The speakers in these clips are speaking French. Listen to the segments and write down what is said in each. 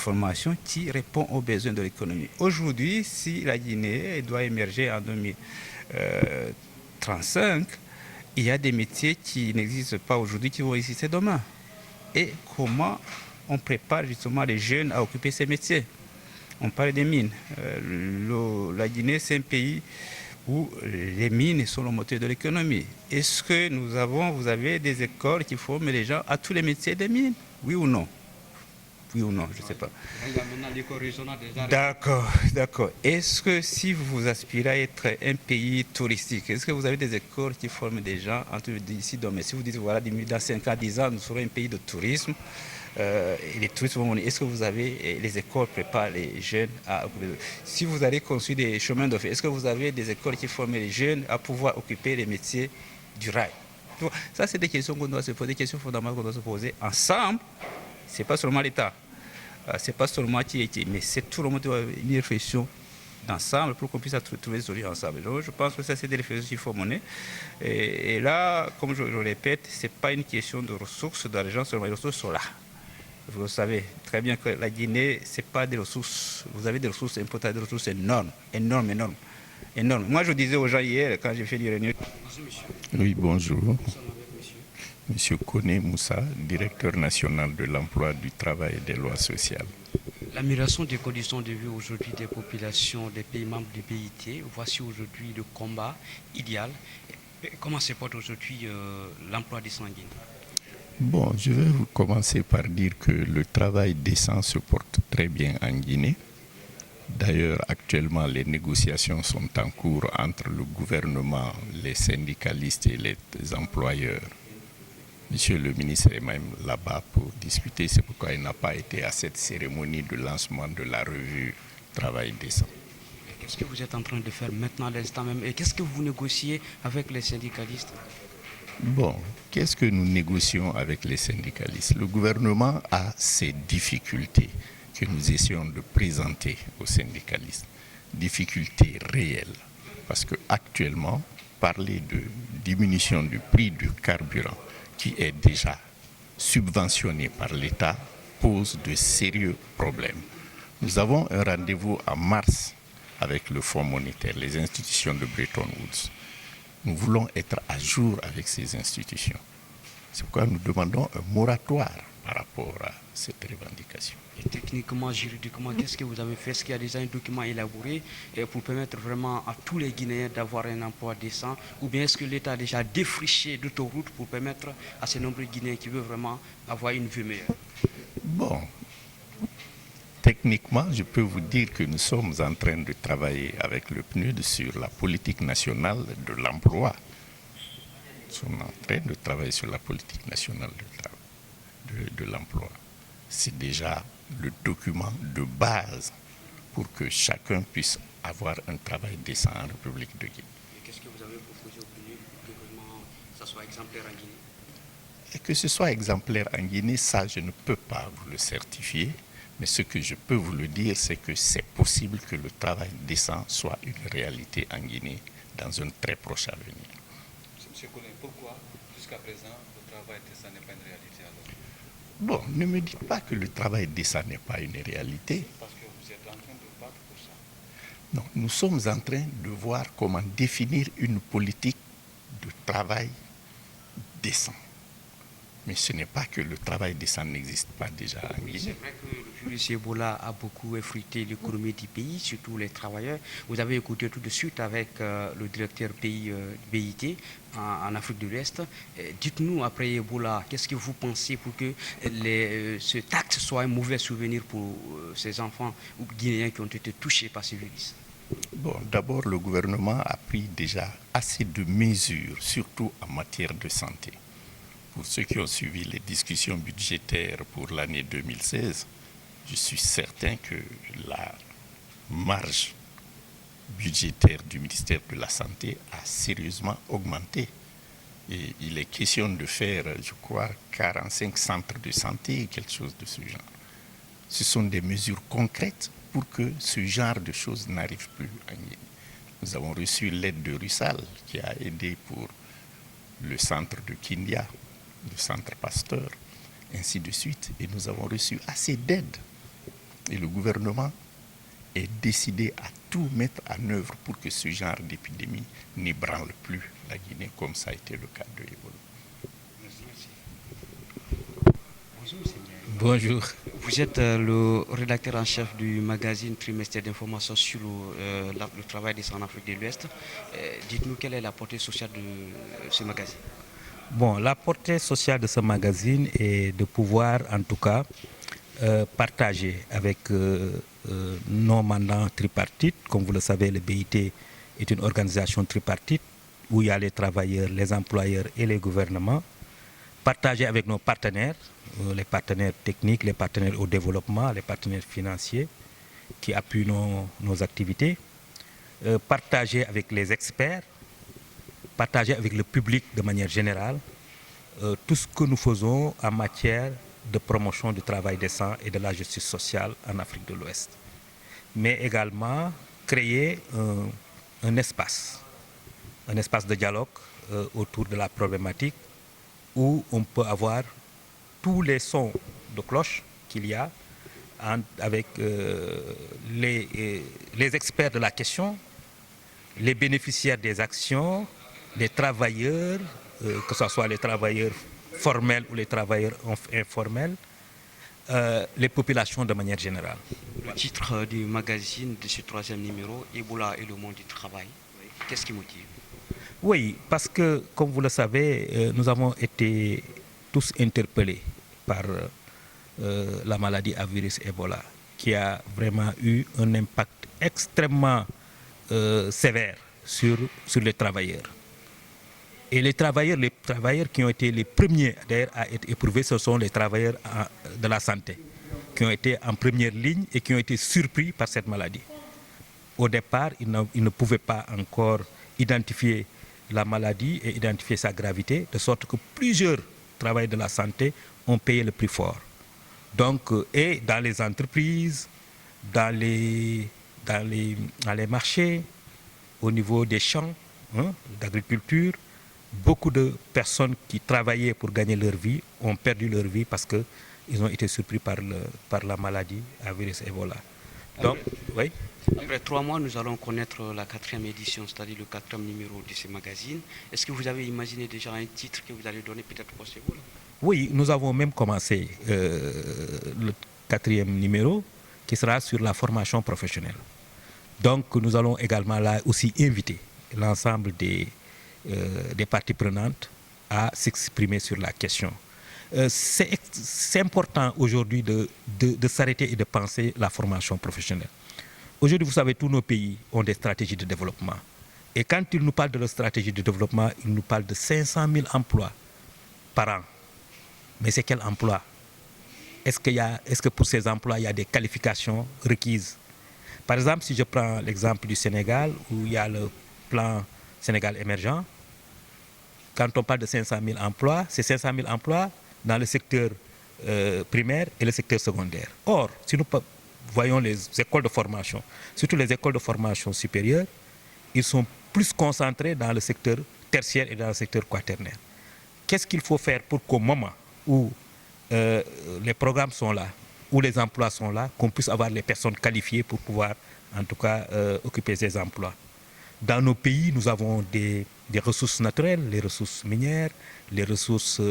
formation qui répond aux besoins de l'économie. Aujourd'hui, si la Guinée doit émerger en 2035, il y a des métiers qui n'existent pas aujourd'hui, qui vont exister demain. Et comment on prépare justement les jeunes à occuper ces métiers? On parle des mines. La Guinée, c'est un pays où les mines sont le moteur de l'économie. Est-ce que vous avez des écoles qui forment les gens à tous les métiers des mines? Oui ou non? Oui ou non, je ne sais pas. Il y a maintenant l'école régionale des arts. D'accord. Est-ce que si vous aspirez à être un pays touristique, est-ce que vous avez des écoles qui forment des gens d'ici demain? Si vous dites, voilà, dans 5 ans, 10 ans, nous serons un pays de tourisme, et les touristes vont venir. Est-ce que vous avez, les écoles préparent les jeunes à... Si vous allez construire des chemins de fer, est-ce que vous avez des écoles qui forment les jeunes à pouvoir occuper les métiers du rail? Ça, c'est des questions qu'on doit se poser, des questions fondamentales qu'on doit se poser ensemble. Ce n'est pas seulement l'État, ce n'est pas seulement qui, mais c'est tout le monde qui doit une réflexion d'ensemble pour qu'on puisse trouver des solutions ensemble. Donc, je pense que ça, c'est des réflexions qu'il faut mener. Et là, comme je le répète, ce n'est pas une question de ressources, d'argent seulement, les ressources sont là. Vous le savez très bien que la Guinée, ce n'est pas des ressources. Vous avez des ressources importantes, des ressources énormes. Moi, je disais aux gens hier, quand j'ai fait une réunion... Bonjour, monsieur. Oui, bonjour. Nous sommes avec monsieur. Monsieur Koné Moussa, directeur national de l'emploi, du travail et des lois sociales. L'amélioration des conditions de vie aujourd'hui des populations des pays membres du BIT, voici aujourd'hui le combat idéal. Comment se porte aujourd'hui l'emploi des sanguines? Bon, je vais commencer par dire que le travail décent se porte très bien en Guinée. D'ailleurs, actuellement, les négociations sont en cours entre le gouvernement, les syndicalistes et les employeurs. Monsieur le ministre est même là-bas pour discuter, c'est pourquoi il n'a pas été à cette cérémonie de lancement de la revue Travail décent. Qu'est-ce que vous êtes en train de faire maintenant à l'instant même? Et qu'est-ce que vous négociez avec les syndicalistes? Bon, qu'est-ce que nous négocions avec les syndicalistes? Le gouvernement a ses difficultés que nous essayons de présenter aux syndicalistes. Difficultés réelles. Parce qu'actuellement, parler de diminution du prix du carburant, qui est déjà subventionné par l'État, pose de sérieux problèmes. Nous avons un rendez-vous en mars avec le Fonds monétaire, les institutions de Bretton Woods. Nous voulons être à jour avec ces institutions. C'est pourquoi nous demandons un moratoire par rapport à cette revendication. Et techniquement, juridiquement, qu'est-ce que vous avez fait? Est-ce qu'il y a déjà un document élaboré pour permettre vraiment à tous les Guinéens d'avoir un emploi décent? Ou bien est-ce que l'État a déjà défriché d'autoroutes pour permettre à ces nombreux Guinéens qui veulent vraiment avoir une vie meilleure? Bon, techniquement, je peux vous dire que nous sommes en train de travailler avec le PNUD sur la politique nationale de l'emploi. Nous sommes en train de travailler sur la politique nationale de l'emploi. C'est déjà le document de base pour que chacun puisse avoir un travail décent en République de Guinée. Et qu'est-ce que vous avez proposé au PNUD pour que vraiment ça soit exemplaire en Guinée? Et que ce soit exemplaire en Guinée, ça je ne peux pas vous le certifier. Mais ce que je peux vous le dire, c'est que c'est possible que le travail décent soit une réalité en Guinée dans un très proche avenir. Monsieur Koné, pourquoi jusqu'à présent le travail décent n'est pas une réalité alors? Bon, ne me dites pas que le travail décent n'est pas une réalité. Parce que vous êtes en train de battre pour ça. Non, nous sommes en train de voir comment définir une politique de travail décent. Mais ce n'est pas que le travail décent n'existe pas déjà en Guinée. C'est vrai que le virus Ebola a beaucoup effrité l'économie du pays, surtout les travailleurs. Vous avez écouté tout de suite avec le directeur pays BIT en Afrique de l'Ouest. Dites-nous, après Ebola, qu'est-ce que vous pensez pour que ce acte soit un mauvais souvenir pour ces enfants guinéens qui ont été touchés par ce virus? Bon, d'abord, le gouvernement a pris déjà assez de mesures, surtout en matière de santé. Pour ceux qui ont suivi les discussions budgétaires pour l'année 2016, je suis certain que la marge budgétaire du ministère de la Santé a sérieusement augmenté. Et il est question de faire, je crois, 45 centres de santé, quelque chose de ce genre. Ce sont des mesures concrètes pour que ce genre de choses n'arrive plus en Guinée. Nous avons reçu l'aide de Russal qui a aidé pour le centre de Kindia, le centre Pasteur, ainsi de suite. Et nous avons reçu assez d'aide Et le gouvernement est décidé à tout mettre en œuvre pour que ce genre d'épidémie n'ébranle plus la Guinée, comme ça a été le cas de Ebola. Bonjour. Vous êtes le rédacteur en chef du magazine trimestriel d'information sur le travail des en Afrique de l'Ouest. Dites-nous quelle est la portée sociale de ce magazine. Bon, la portée sociale de ce magazine est de pouvoir, en tout cas, partager avec nos mandants tripartites. Comme vous le savez, le BIT est une organisation tripartite où il y a les travailleurs, les employeurs et les gouvernements. Partager avec nos partenaires, les partenaires techniques, les partenaires au développement, les partenaires financiers qui appuient nos activités. Partager avec les experts, partager avec le public de manière générale tout ce que nous faisons en matière de promotion du travail décent et de la justice sociale en Afrique de l'Ouest. Mais également créer un espace de dialogue autour de la problématique où on peut avoir tous les sons de cloche qu'il y a avec les experts de la question, les bénéficiaires des actions, les travailleurs, que ce soit les travailleurs formels ou les travailleurs informels, les populations de manière générale. Le titre du magazine de ce 3e numéro, Ebola et le monde du travail, qu'est-ce qui motive? Oui, parce que, comme vous le savez, nous avons été tous interpellés par la maladie à virus Ebola, qui a vraiment eu un impact extrêmement sévère sur les travailleurs. Et les travailleurs qui ont été les premiers d'ailleurs à être éprouvés, ce sont les travailleurs de la santé, qui ont été en première ligne et qui ont été surpris par cette maladie. Au départ, ils ne pouvaient pas encore identifier la maladie et identifier sa gravité, de sorte que plusieurs travailleurs de la santé ont payé le prix fort. Donc, et dans les entreprises, dans les marchés, au niveau des champs d'agriculture, beaucoup de personnes qui travaillaient pour gagner leur vie ont perdu leur vie parce qu'ils ont été surpris par la maladie à virus Ebola. Donc, oui. Après 3 mois, nous allons connaître la 4e édition, c'est-à-dire le 4e numéro de ce magazine. Est-ce que vous avez imaginé déjà un titre que vous allez donner peut-être pour ce Ebola? Oui, nous avons même commencé le 4e numéro qui sera sur la formation professionnelle. Donc nous allons également là aussi inviter l'ensemble des parties prenantes à s'exprimer sur la question. C'est important aujourd'hui de s'arrêter et de penser la formation professionnelle. Aujourd'hui, vous savez, tous nos pays ont des stratégies de développement. Et quand ils nous parlent de leur stratégie de développement, ils nous parlent de 500 000 emplois par an. Mais c'est quel emploi? Est-ce que pour ces emplois, il y a des qualifications requises? Par exemple, si je prends l'exemple du Sénégal, où il y a le plan Sénégal émergent, quand on parle de 500 000 emplois, c'est 500 000 emplois dans le secteur primaire et le secteur secondaire. Or, si nous voyons les écoles de formation, surtout les écoles de formation supérieure, ils sont plus concentrés dans le secteur tertiaire et dans le secteur quaternaire. Qu'est-ce qu'il faut faire pour qu'au moment où les programmes sont là, où les emplois sont là, qu'on puisse avoir les personnes qualifiées pour pouvoir, en tout cas, occuper ces emplois? Dans nos pays, nous avons des ressources naturelles, les ressources minières, les ressources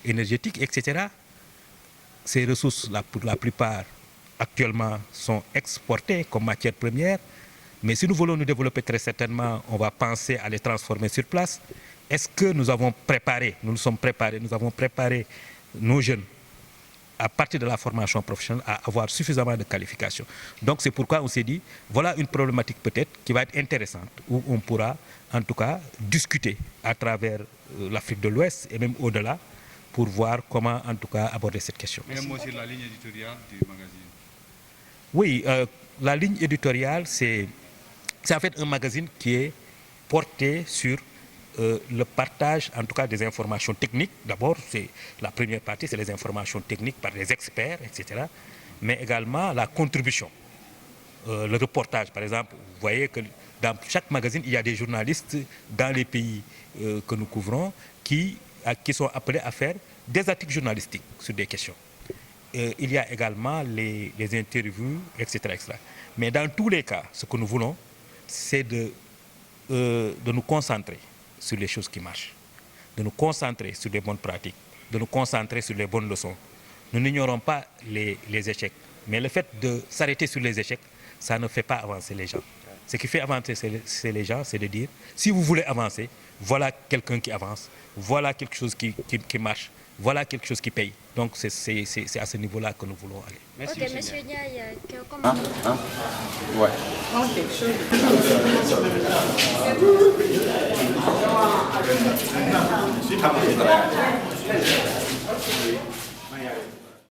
énergétiques, etc. Ces ressources, pour la plupart, actuellement, sont exportées comme matière première. Mais si nous voulons nous développer, très certainement, on va penser à les transformer sur place. Est-ce que nous avons préparé, nous avons préparé nos jeunes à partir de la formation professionnelle à avoir suffisamment de qualifications? Donc c'est pourquoi on s'est dit, voilà une problématique peut-être qui va être intéressante, où on pourra en tout cas discuter à travers l'Afrique de l'Ouest et même au-delà pour voir comment en tout cas aborder cette question. Un mot sur la ligne éditoriale du magazine. Oui, la ligne éditoriale, c'est en fait un magazine qui est porté sur le partage, en tout cas, des informations techniques. D'abord, c'est la première partie, c'est les informations techniques par les experts, etc. Mais également la contribution, le reportage. Par exemple, vous voyez que dans chaque magazine, il y a des journalistes dans les pays que nous couvrons qui sont appelés à faire des articles journalistiques sur des questions. il y a également les interviews, etc., etc. Mais dans tous les cas, ce que nous voulons, c'est de nous concentrer sur les choses qui marchent, de nous concentrer sur les bonnes pratiques, de nous concentrer sur les bonnes leçons. Nous n'ignorons pas les échecs, mais le fait de s'arrêter sur les échecs, ça ne fait pas avancer les gens. Ce qui fait avancer les gens, c'est de dire, si vous voulez avancer, voilà quelqu'un qui avance, voilà quelque chose qui marche, voilà quelque chose qui paye. Donc c'est à ce niveau-là que nous voulons aller. Merci, ok, monsieur Ndiaye, comment... Ouais. Ok.